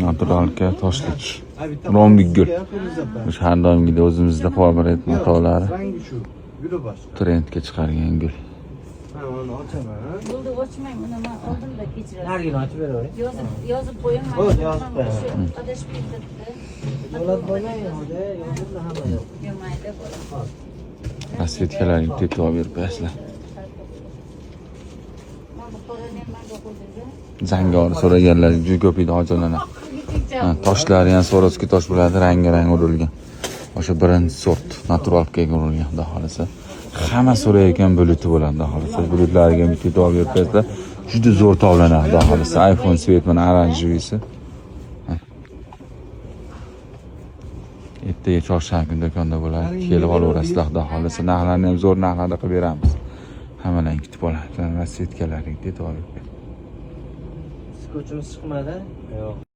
Naturalka toshlik. Romlik gul. Biz har doimgidek o'zimizda favorit matolari trendga chiqargan gul. Onu açamam. Buldu açmayın bunu ama aldım da geçirelim. Her gün açıp ver oraya. Yazıp koyun. Evet, yazıp koyun. Ateş bildirdi. Yola koymayın orada. Yazıp da hemen yok. Yomayda koyun. Rasvetkalarga teklif berib qo'yasizlar. Zangori so'raganlar juda ko'p edi hojilarga. Toshlari ham Swarovski tosh bo'ladi, rang urilgan. O'sha birinchi sort naturalkaga urilgan, xudo xolasa. Hamma so'rayotgan buluti bo'ladi, xudo xolasa. Bulutlarga bitta olib beribsizlar. Juda zo'r tovlanadi, xudo xolasa. iPhone svet mana oranjevisi. Ertaga chorshanba kuni do'konda bo'ladi. Kelib olaverasizlar, xudo xolasa. Narxlarni ham zo'r narxlarda qilib beramiz. Hammalarni kutib olamiz. Rasvetkalaring tetib olib. Skochimiz chiqmadi. Yo'q.